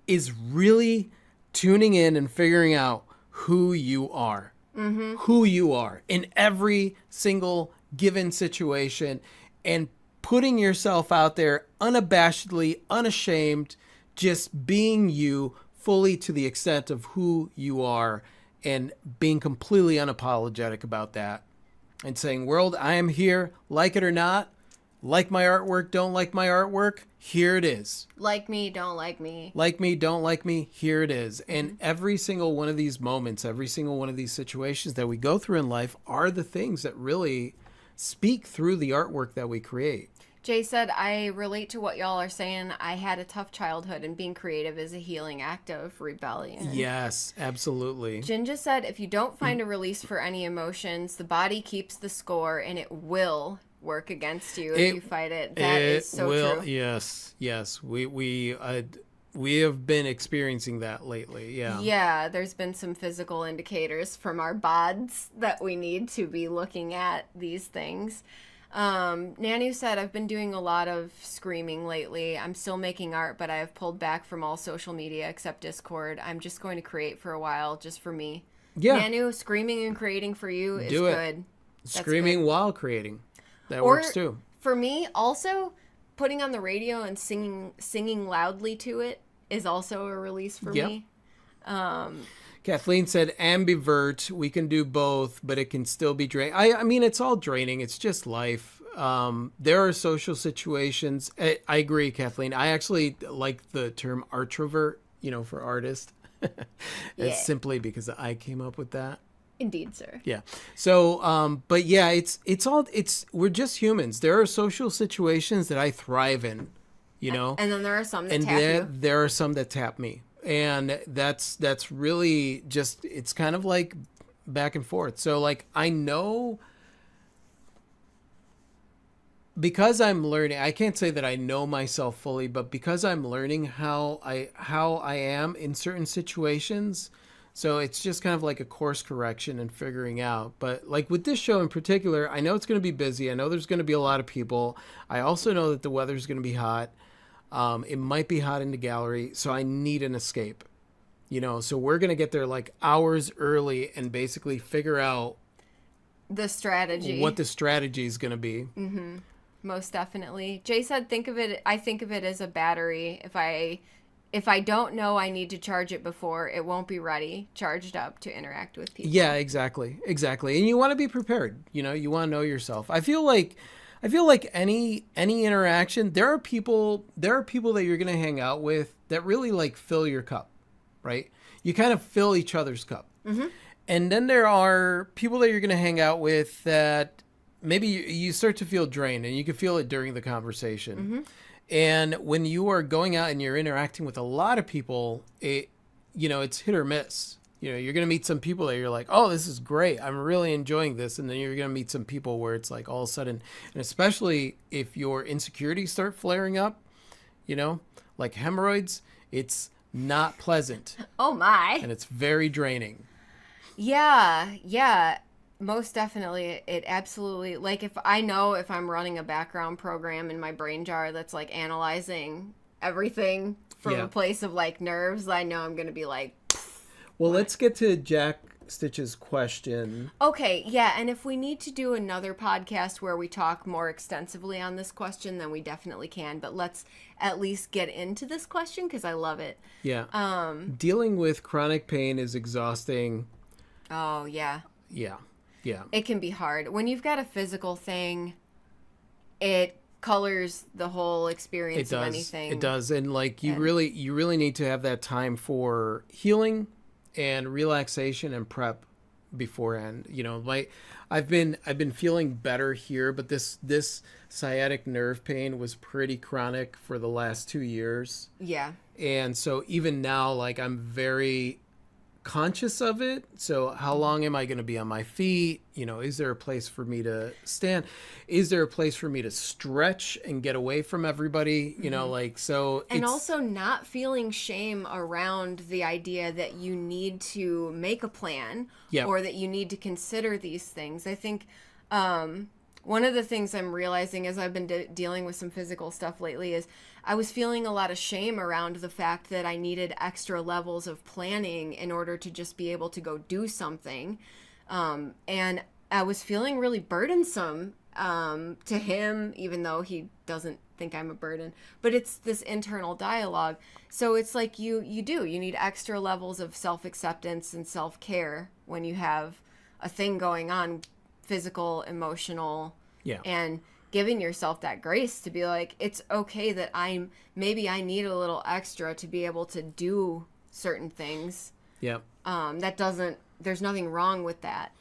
is really tuning in and figuring out who you are. Mm-hmm. Who you are in every single given situation, and putting yourself out there unabashedly, unashamed, just being you fully to the extent of who you are, and being completely unapologetic about that and saying, world, I am here, like it or not. Like my artwork, don't like my artwork, here it is. Like me, don't like me. Like me, don't like me, here it is. And every single one of these moments, every single one of these situations that we go through in life are the things that really speak through the artwork that we create. Jay said, I relate to what y'all are saying. I had a tough childhood, and being creative is a healing act of rebellion. Yes, absolutely. Jinja said, if you don't find a release for any emotions, the body keeps the score, and it will work against you if you fight it. That is so true. Yes. We have been experiencing that lately. Yeah, there's been some physical indicators from our bods that we need to be looking at these things. Nanu said, I've been doing a lot of screaming lately. I'm still making art, but I have pulled back from all social media except Discord. I'm just going to create for a while, just for me. Yeah. Nanu, screaming and creating for you is Do it. good. Screaming while creating. That Or, works too. For me, also, putting on the radio and singing loudly to it is also a release for me. Kathleen said ambivert. We can do both, but it can still be draining. I mean, it's all draining. It's just life. There are social situations. I agree, Kathleen. I actually like the term artrovert, for artist. It's simply because I came up with that. Indeed, sir. Yeah. So, but yeah, we're just humans. There are social situations that I thrive in, And then there are some that tap you. There are some that tap me. And that's really just, it's kind of like back and forth. So like, I know, because I'm learning, I can't say that I know myself fully, but because I'm learning how I am in certain situations. So it's just kind of like a course correction and figuring out. But like with this show in particular, I know it's going to be busy. I know there's going to be a lot of people. I also know that the weather's going to be hot. It might be hot in the gallery, so I need an escape. So we're going to get there like hours early and basically figure out the strategy. What the strategy is going to be. Mm-hmm. Most definitely. Jay said, I think of it as a battery. If I don't know I need to charge it before, it won't be ready, charged up to interact with people. Yeah, exactly. And you want to be prepared. You want to know yourself. I feel like any interaction, there are people that you're going to hang out with that really like fill your cup, right? You kind of fill each other's cup. Mm-hmm. And then there are people that you're going to hang out with that maybe you start to feel drained, and you can feel it during the conversation. Mm-hmm. And when you are going out and you're interacting with a lot of people, it's hit or miss. You're going to meet some people that you're like, oh, this is great. I'm really enjoying this. And then you're going to meet some people where it's like all of a sudden, and especially if your insecurities start flaring up, like hemorrhoids, it's not pleasant. Oh my. And it's very draining. Yeah. Most definitely. It absolutely, like if I'm running a background program in my brain jar that's like analyzing everything from a place of like nerves, I know I'm going to be like, well, let's get to Jack Stitch's question. Okay, yeah, and if we need to do another podcast where we talk more extensively on this question, then we definitely can. But let's at least get into this question because I love it. Yeah. Dealing with chronic pain is exhausting. Oh, yeah. Yeah. It can be hard. When you've got a physical thing, it colors the whole experience of anything. It does. And like you really need to have that time for healing and relaxation and prep beforehand. I've been feeling better here, but this sciatic nerve pain was pretty chronic for the last 2 years. Yeah. And so even now, like I'm very conscious of it. So how long am I going to be on my feet? Is there a place for me to stand? Is there a place for me to stretch and get away from everybody? And also not feeling shame around the idea that you need to make a plan or that you need to consider these things. I think one of the things I'm realizing as I've been dealing with some physical stuff lately is I was feeling a lot of shame around the fact that I needed extra levels of planning in order to just be able to go do something. And I was feeling really burdensome to him, even though he doesn't think I'm a burden. But it's this internal dialogue. So it's like you need extra levels of self-acceptance and self-care when you have a thing going on, physical, emotional, and giving yourself that grace to be like, it's okay that maybe I need a little extra to be able to do certain things. Yeah. There's nothing wrong with that.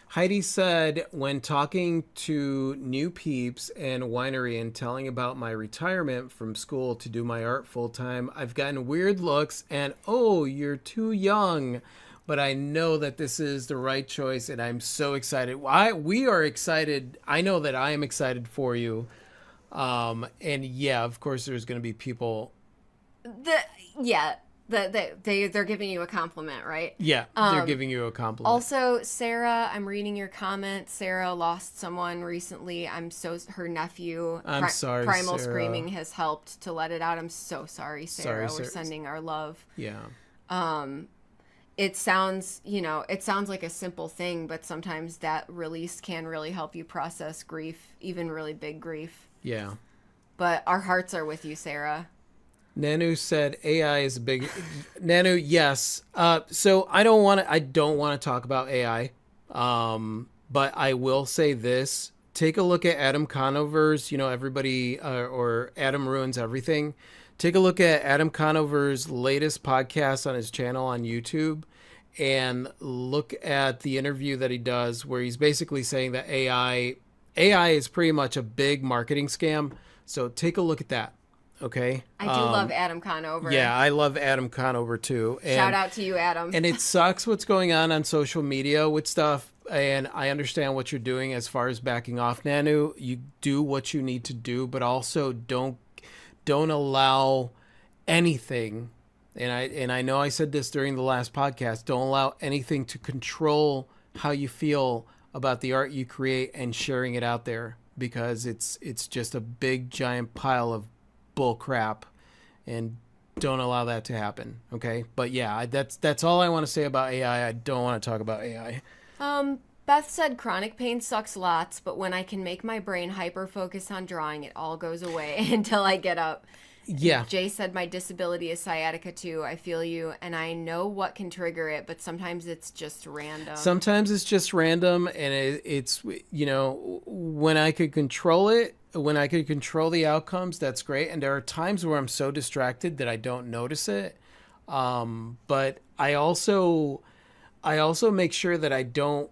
Heidi said, when talking to new peeps and winery and telling about my retirement from school to do my art full time, I've gotten weird looks and, oh, you're too young. But I know that this is the right choice, and I'm so excited. We are excited. I know that I am excited for you. And yeah, of course, there's going to be people. They're giving you a compliment, right? Yeah, they're giving you a compliment. Also, Sarah, I'm reading your comment. Sarah lost someone recently. Her nephew. I'm sorry, Primal Sarah. Screaming has helped to let it out. I'm so sorry, Sarah. Sorry, We're Sarah. sending our love. Yeah. It sounds like a simple thing, but sometimes that release can really help you process grief, even really big grief. Yeah. But our hearts are with you, Sarah. Nanu said AI is a big Nanu, yes. So I don't want to talk about AI. But I will say this. Take a look at Adam Conover's, everybody or Adam Ruins Everything. Take a look at Adam Conover's latest podcast on his channel on YouTube and look at the interview that he does where he's basically saying that AI is pretty much a big marketing scam. So take a look at that. Okay. I do love Adam Conover. Yeah, I love Adam Conover too. And, shout out to you, Adam. And it sucks what's going on social media with stuff. And I understand what you're doing as far as backing off, Nanu. You do what you need to do, but also don't allow anything. And I know I said this during the last podcast. Don't allow anything to control how you feel about the art you create and sharing it out there, because it's just a big giant pile of bull crap, and don't allow that to happen. Okay. But yeah, that's all I want to say about AI. I don't want to talk about AI. Beth said chronic pain sucks lots, but when I can make my brain hyper focus on drawing, it all goes away until I get up. Yeah. Jay said my disability is sciatica too. I feel you, and I know what can trigger it, but sometimes it's just random. Sometimes it's just random, and it's when I could control it, when I could control the outcomes, that's great. And there are times where I'm so distracted that I don't notice it. But I also make sure that I don't,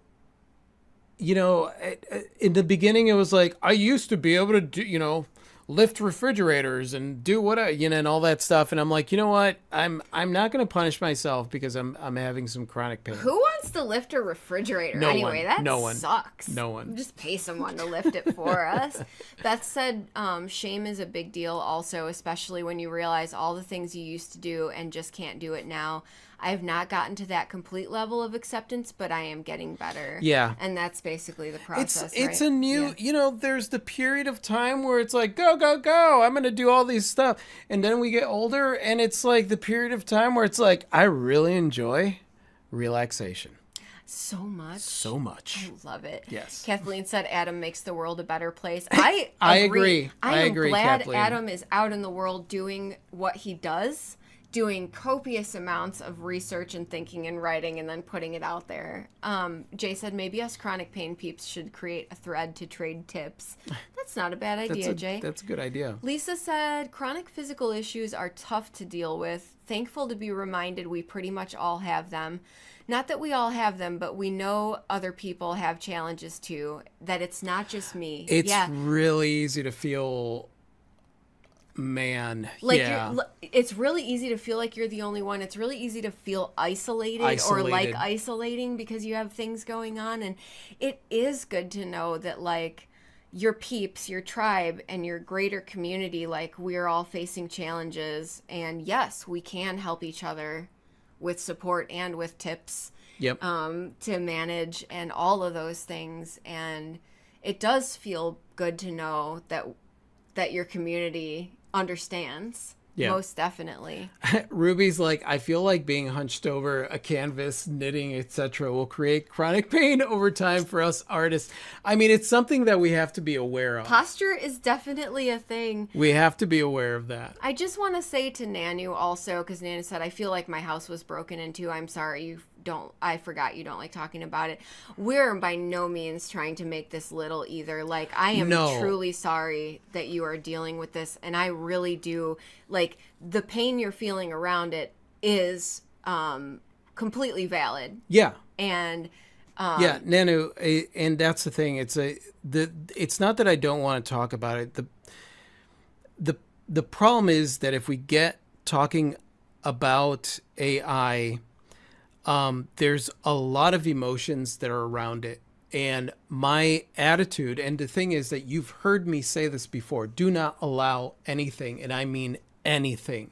in the beginning it was like, I used to be able to do, lift refrigerators and do what and all that stuff. And I'm like, you know what? I'm not going to punish myself because I'm having some chronic pain. Who wants to lift a refrigerator anyway? That sucks. No one. Just pay someone to lift it for us. Beth said shame is a big deal also, especially when you realize all the things you used to do and just can't do it now. I have not gotten to that complete level of acceptance, but I am getting better. Yeah. And that's basically the process. It's right? a new, there's the period of time where it's like, go, go, go. I'm going to do all these stuff. And then we get older and it's like the period of time where it's like, I really enjoy relaxation. So much. So much. I love it. Yes. Kathleen said Adam makes the world a better place. I agree. I am glad Kathleen. Adam is out in the world doing what he does, doing copious amounts of research and thinking and writing and then putting it out there. Jay said maybe us chronic pain peeps should create a thread to trade tips. That's not a bad idea, Jay. That's a good idea. Lisa said chronic physical issues are tough to deal with. Thankful to be reminded we pretty much all have them. Not that we all have them, but we know other people have challenges too, that it's not just me. It's really easy to feel, man. It's really easy to feel like you're the only one. It's really easy to feel isolated or like isolating because you have things going on. And it is good to know that like your peeps, your tribe, and your greater community, like we're all facing challenges. And yes, we can help each other with support and with tips to manage and all of those things. And it does feel good to know that your community understands. Most definitely. Ruby's like, I feel like being hunched over a canvas, knitting, etc. will create chronic pain over time for us artists. I mean, it's something that we have to be aware of. Posture is definitely a thing. We have to be aware of that. I just want to say to Nanu also, because Nanu said, I feel like my house was broken into. I'm sorry I forgot you don't like talking about it. We're by no means trying to make this little either. Like, I am truly sorry that you are dealing with this. And I really do, like, the pain you're feeling around it is completely valid. Yeah. And Nanu, and that's the thing. It's not that I don't want to talk about it. The problem is that if we get talking about AI, there's a lot of emotions that are around it. And my attitude, and the thing is that you've heard me say this before, do not allow anything, and I mean anything,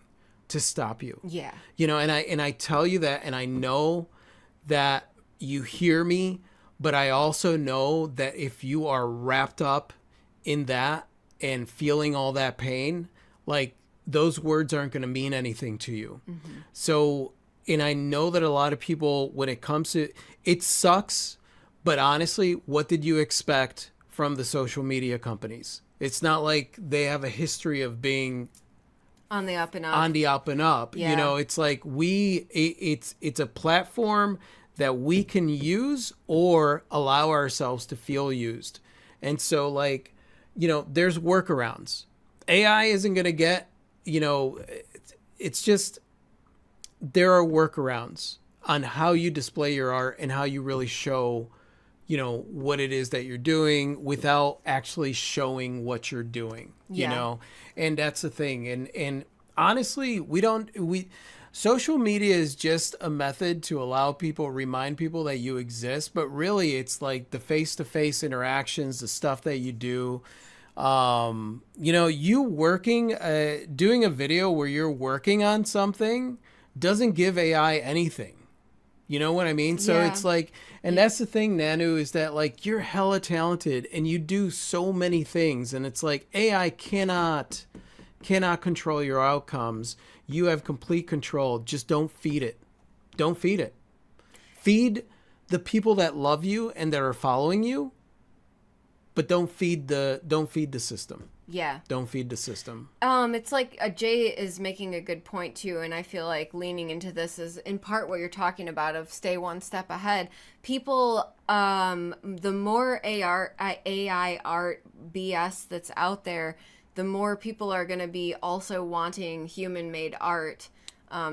to stop you. Yeah. You know, and I tell you that, and I know that you hear me, but I also know that if you are wrapped up in that and feeling all that pain, like those words aren't going to mean anything to you. Mm-hmm. So, and I know that a lot of people, when it comes to, it sucks, but honestly, what did you expect from the social media companies? It's not like they have a history of being on the up and up. On the up and up. Yeah. You know, it's like it's a platform that we can use or allow ourselves to feel used. And so, like, you know, there's workarounds. AI isn't going to get, you know, it's just, there are workarounds on how you display your art and how you really show, you know, what it is that you're doing without actually showing what you're doing, you know? And that's the thing. And honestly, social media is just a method to allow people, remind people that you exist, but really it's like the face-to-face interactions, the stuff that you do. You know, you working, doing a video where you're working on something doesn't give AI anything. You know what I mean? So it's like, and that's the thing, Nanu, is that like you're hella talented and you do so many things, and it's like AI cannot control your outcomes. You have complete control. Just don't feed it. Don't feed it. Feed the people that love you and that are following you, but don't feed the system. Yeah. Don't feed the system. It's like Jay is making a good point too, and I feel like leaning into this is in part what you're talking about of stay one step ahead. People, the more AI art BS that's out there, the more people are going to be also wanting human-made art.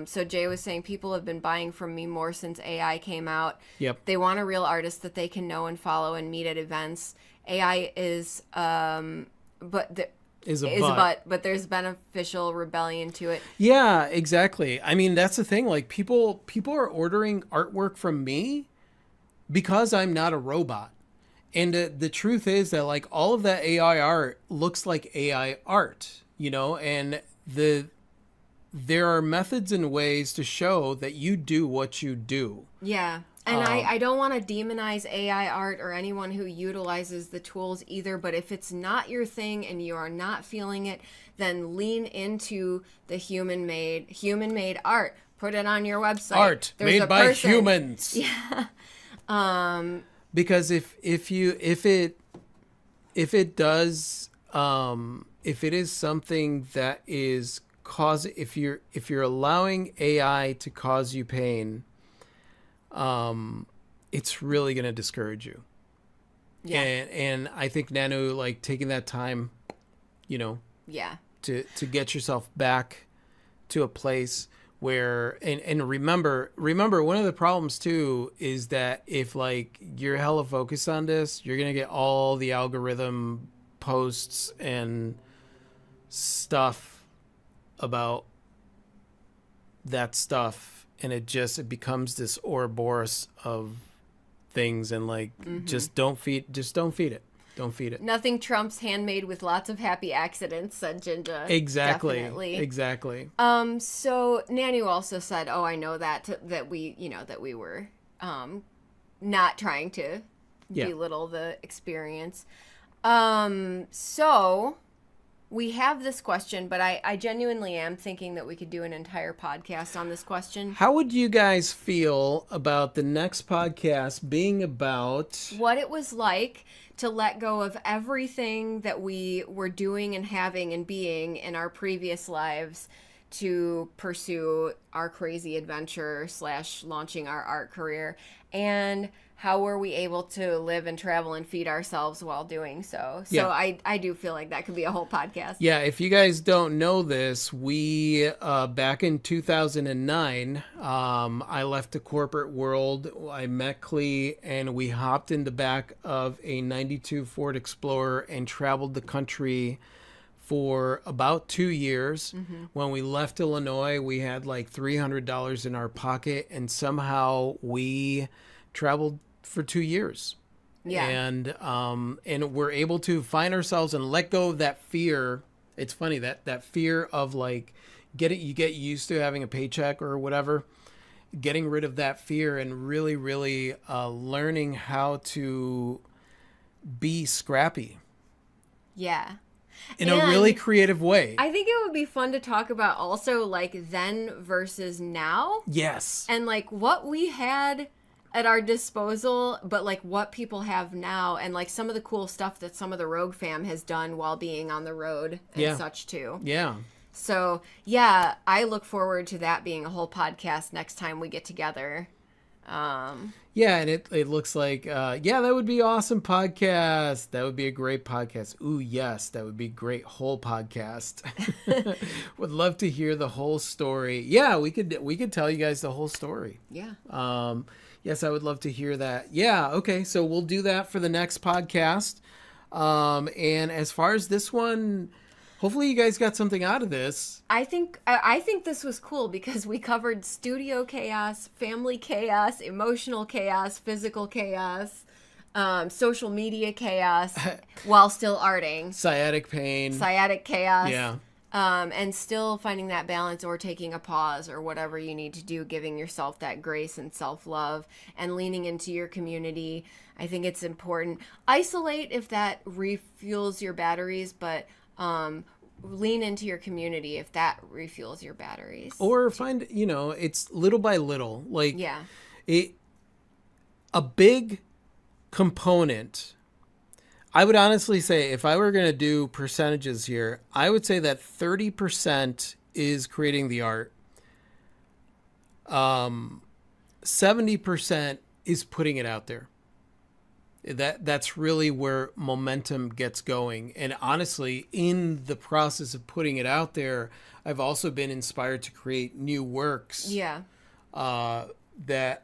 So Jay was saying people have been buying from me more since AI came out. Yep. They want a real artist that they can know and follow and meet at events. AI is, but there's beneficial rebellion to it. Yeah, exactly. I mean, that's the thing. Like people are ordering artwork from me because I'm not a robot. And the truth is that like all of that AI art looks like AI art, you know, and there are methods and ways to show that you do what you do. Yeah. And I don't want to demonize AI art or anyone who utilizes the tools either, but if it's not your thing and you are not feeling it, then lean into the human-made art. Put it on your website. Art made by humans. Yeah. Because if it is something that is if you're allowing AI to cause you pain, it's really going to discourage you. Yeah. And I think Nanu, like taking that time, you know, to get yourself back to a place where, and remember one of the problems too is that if like you're hella focused on this, you're going to get all the algorithm posts and stuff about that stuff, and it becomes this Ouroboros of things, and like just don't feed it. Nothing trumps handmade with lots of happy accidents, said Jinja. Exactly. Definitely. Exactly. So Nanu also said, "Oh, I know that we were not trying to belittle the experience." So we have this question, but I genuinely am thinking that we could do an entire podcast on this question. How would you guys feel about the next podcast being about what it was like to let go of everything that we were doing and having and being in our previous lives to pursue our crazy adventure / launching our art career? And how were we able to live and travel and feed ourselves while doing so? So yeah. I do feel like that could be a whole podcast. Yeah, if you guys don't know this, we, back in 2009, I left the corporate world. I met Clee, and we hopped in the back of a 92 Ford Explorer and traveled the country for about 2 years. Mm-hmm. When we left Illinois, we had like $300 in our pocket, and somehow we traveled for 2 years. Yeah. And we're able to find ourselves and let go of that fear. It's funny that fear of like, you get used to having a paycheck or whatever, getting rid of that fear and really, really learning how to be scrappy Yeah. in a really And creative way. I think it would be fun to talk about also like then versus now Yes. and like what we had at our disposal, but like what people have now and like some of the cool stuff that some of the Rogue fam has done while being on the road and Yeah. such too. Yeah. So yeah, I look forward to that being a whole podcast next time we get together. Yeah, and it looks like, yeah, that would be awesome podcast. That would be a great podcast. Ooh, yes, that would be great whole podcast. Would love to hear the whole story. Yeah, we could tell you guys the whole story. Yeah. Yes, I would love to hear that. Yeah, okay, so we'll do that for the next podcast. And as far as this one, hopefully you guys got something out of this. I think this was cool because we covered studio chaos, family chaos, emotional chaos, physical chaos, social media chaos, while still arting, Sciatic pain. sciatic chaos, Yeah. and still finding that balance or taking a pause or whatever you need to do, giving yourself that grace and self-love and leaning into your community. I think it's important. Isolate if that refuels your batteries, but lean into your community if that refuels your batteries. Or find, it's little by little. Like, Yeah. A big component, I would honestly say, if I were going to do percentages here, I would say that 30% is creating the art. 70% is putting it out there. That's really where momentum gets going. And honestly, in the process of putting it out there, I've also been inspired to create new works. Yeah. That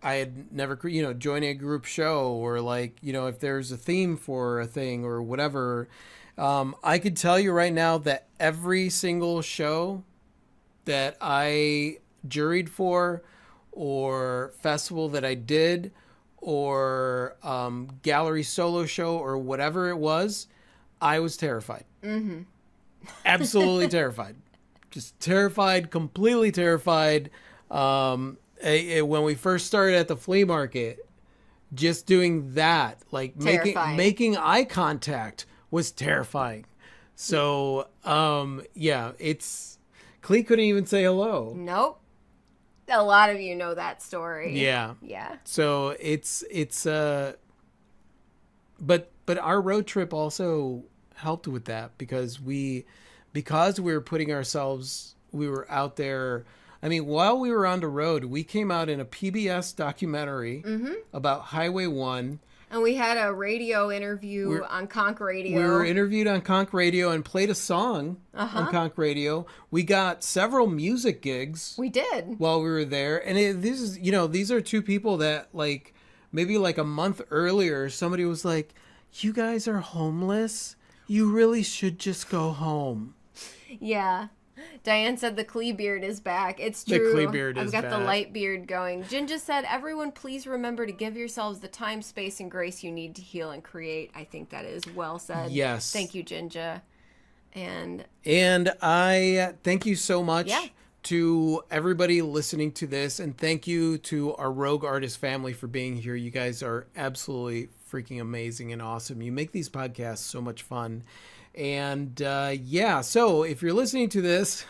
I had never, joining a group show or like, if there's a theme for a thing or whatever. I could tell you right now that every single show that I juried for or festival that I did or gallery solo show or whatever it was, I was terrified. Mm-hmm. Absolutely terrified. Just terrified, completely terrified. When we first started at the flea market, just doing that, like making eye contact was terrifying. So, yeah, Clee couldn't even say hello. Nope. A lot of you know that story. Yeah. Yeah. So but our road trip also helped with that because we were putting ourselves, we were out there. I mean, while we were on the road, we came out in a PBS documentary about Highway 1. And we had a radio interview on Conch Radio. We were interviewed on Conch Radio and played a song on Conch Radio. We got several music gigs. We did. While we were there. And this is, these are two people that like, maybe like a month earlier, somebody was like, you guys are homeless? You really should just go home. Yeah. Diane said the Clee beard is back. It's true. The Clee beard is I've got back. the light beard going. Jinja said, everyone please remember to give yourselves the time, space, and grace you need to heal and create. I think that is well said. Yes. Thank you, Jinja. And I thank you so much to everybody listening to this. And thank you to our Rogue Artist family for being here. You guys are absolutely freaking amazing and awesome. You make these podcasts so much fun. And so if you're listening to this,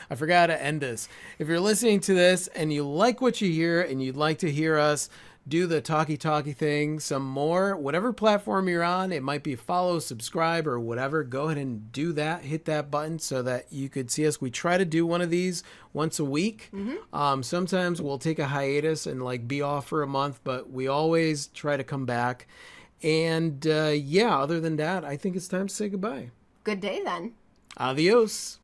I forgot to end this. If you're listening to this and you like what you hear and you'd like to hear us do the talkie thing some more, whatever platform you're on, it might be follow, subscribe, or whatever. Go ahead and do that. Hit that button so that you could see us. We try to do one of these once a week. Sometimes we'll take a hiatus and like be off for a month, but we always try to come back. And other than that, I think it's time to say goodbye. good day then. Adios.